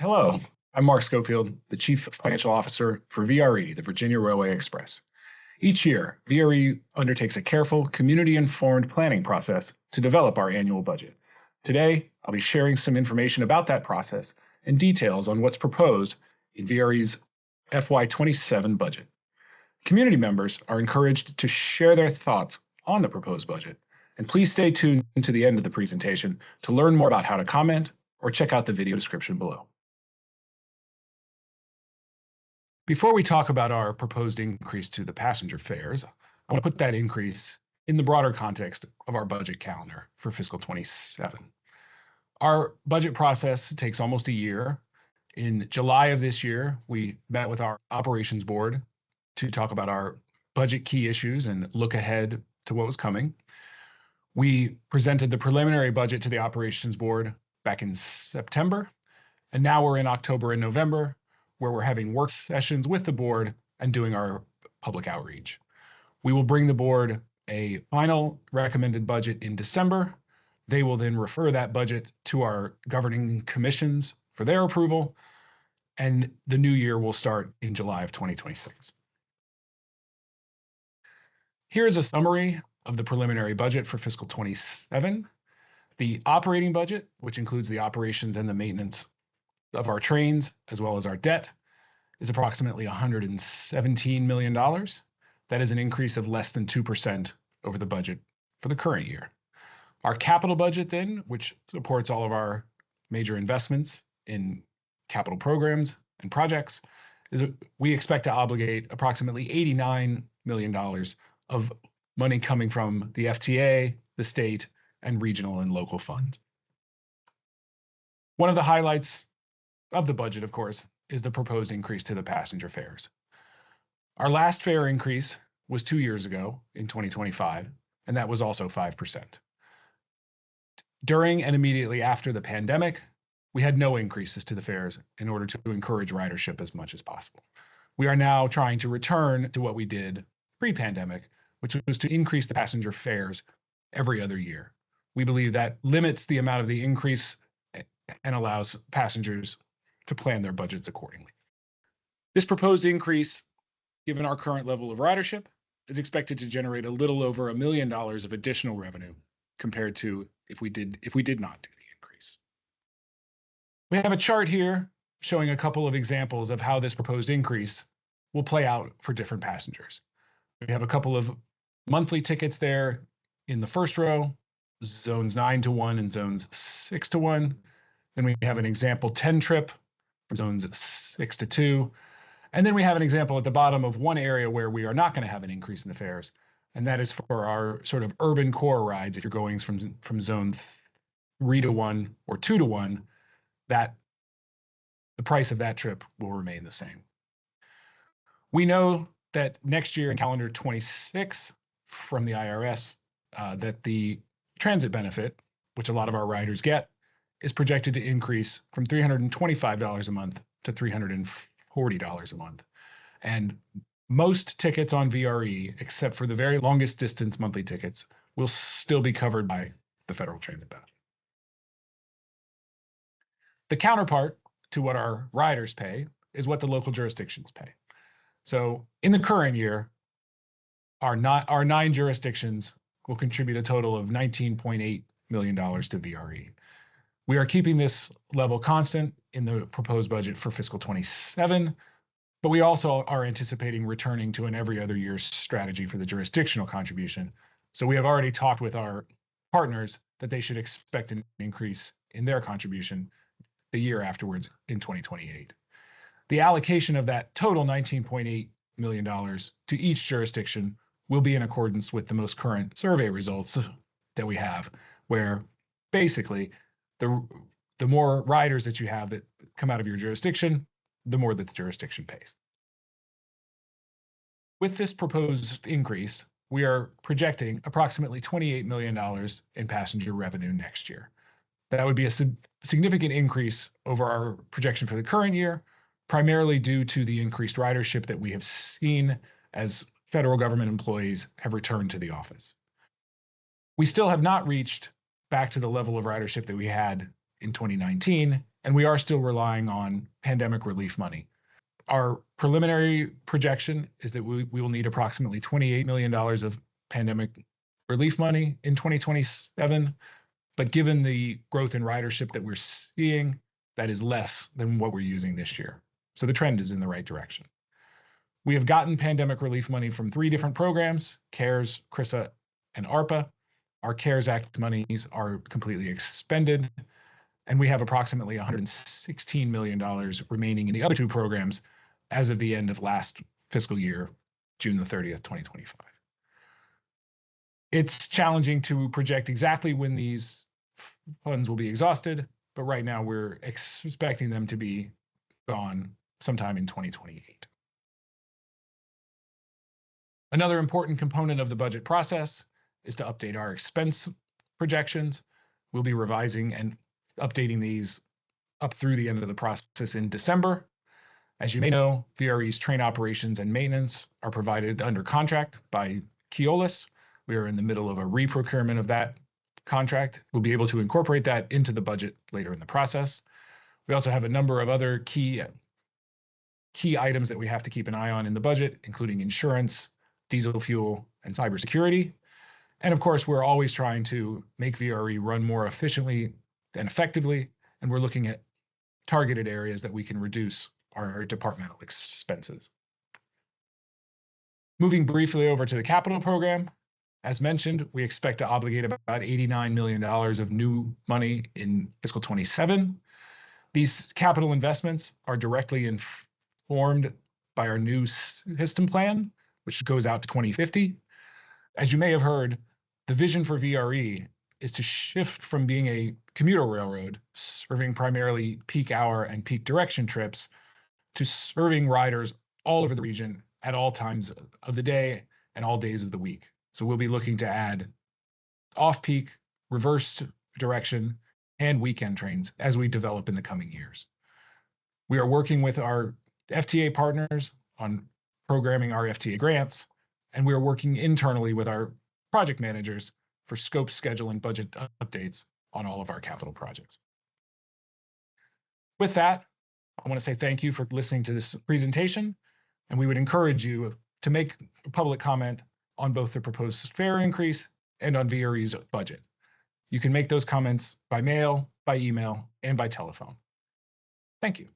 Hello, I'm Mark Schofield, the Chief Financial Officer for VRE, the Virginia Railway Express. Each year, VRE undertakes a careful, community-informed planning process to develop our annual budget. Today, I'll be sharing some information about that process and details on what's proposed in VRE's FY27 budget. Community members are encouraged to share their thoughts on the proposed budget, and please stay tuned to the end of the presentation to learn more about how to comment or check out the video description below. Before we talk about our proposed increase to the passenger fares, I want to put that increase in the broader context of our budget calendar for fiscal 27. Our budget process takes almost a year. In July of this year, we met with our operations board to talk about our budget key issues and look ahead to what was coming. We presented the preliminary budget to the operations board back in September, and now we're in October and November, where we're having work sessions with the board and doing our public outreach. We will bring the board a final recommended budget in December. They will then refer that budget to our governing commissions for their approval, and the new year will start in July of 2026. Here's a summary of the preliminary budget for fiscal 27. The operating budget, which includes the operations and the maintenance of our trains, as well as our debt, is approximately $117 million. That is an increase of less than 2% over the budget for the current year. Our capital budget then, which supports all of our major investments in capital programs and projects, we expect to obligate approximately $89 million of money coming from the FTA, the state, and regional and local funds. One of the highlights of the budget, of course, is the proposed increase to the passenger fares. Our last fare increase was 2 years ago in 2025, and that was also 5%. During and immediately after the pandemic, we had no increases to the fares in order to encourage ridership as much as possible. We are now trying to return to what we did pre-pandemic, which was to increase the passenger fares every other year. We believe that limits the amount of the increase and allows passengers to plan their budgets accordingly. This proposed increase, given our current level of ridership, is expected to generate a little over $1 million of additional revenue compared to if we did not do the increase. We have a chart here showing a couple of examples of how this proposed increase will play out for different passengers. We have a couple of monthly tickets there in the first row, zones 9 to 1 and zones 6 to 1. Then we have an example 10 trip from zones 6 to 2. And then we have an example at the bottom of one area where we are not going to have an increase in the fares. And that is for our sort of urban core rides. If you're going from zone 3 to 1 or 2 to 1, that the price of that trip will remain the same. We know that next year in calendar 26 from the IRS, that the transit benefit, which a lot of our riders get, is projected to increase from $325 a month to $340 a month. And most tickets on VRE, except for the very longest distance monthly tickets, will still be covered by the federal transit benefit. The counterpart to what our riders pay is what the local jurisdictions pay. So in the current year, our 9 jurisdictions will contribute a total of $19.8 million to VRE. We are keeping this level constant in the proposed budget for fiscal 27, but we also are anticipating returning to an every other year strategy for the jurisdictional contribution. So we have already talked with our partners that they should expect an increase in their contribution the year afterwards in 2028. The allocation of that total $19.8 million to each jurisdiction will be in accordance with the most current survey results that we have, where basically the more riders that you have that come out of your jurisdiction, the more that the jurisdiction pays. With this proposed increase, we are projecting approximately $28 million in passenger revenue next year. That would be a significant increase over our projection for the current year, primarily due to the increased ridership that we have seen as federal government employees have returned to the office. We still have not reached back to the level of ridership that we had in 2019 and we are still relying on pandemic relief money. Our preliminary projection is that we will need approximately $28 million of pandemic relief money in 2027, but given the growth in ridership that we're seeing, that is less than what we're using this year. So the trend is in the right direction. We have gotten pandemic relief money from 3 different programs, CARES, CRISA, and ARPA. Our CARES Act monies are completely expended, and we have approximately $116 million remaining in the other 2 programs as of the end of last fiscal year, June the 30th, 2025. It's challenging to project exactly when these funds will be exhausted, but right now we're expecting them to be gone sometime in 2028. Another important component of the budget process is to update our expense projections. We'll be revising and updating these up through the end of the process in December. As you may know, VRE's train operations and maintenance are provided under contract by Keolis. We are in the middle of a reprocurement of that contract. We'll be able to incorporate that into the budget later in the process. We also have a number of other key items that we have to keep an eye on in the budget, including insurance, diesel fuel, and cybersecurity. And of course, we're always trying to make VRE run more efficiently and effectively, and we're looking at targeted areas that we can reduce our departmental expenses. Moving briefly over to the capital program, as mentioned, we expect to obligate about $89 million of new money in fiscal 27. These capital investments are directly informed by our new system plan, which goes out to 2050. As you may have heard, the vision for VRE is to shift from being a commuter railroad, serving primarily peak hour and peak direction trips, to serving riders all over the region at all times of the day and all days of the week. So we'll be looking to add off-peak, reverse direction, and weekend trains as we develop in the coming years. We are working with our FTA partners on programming our FTA grants, and we are working internally with our project managers for scope, schedule, and budget updates on all of our capital projects. With that, I want to say thank you for listening to this presentation, and we would encourage you to make a public comment on both the proposed fare increase and on VRE's budget. You can make those comments by mail, by email, and by telephone. Thank you.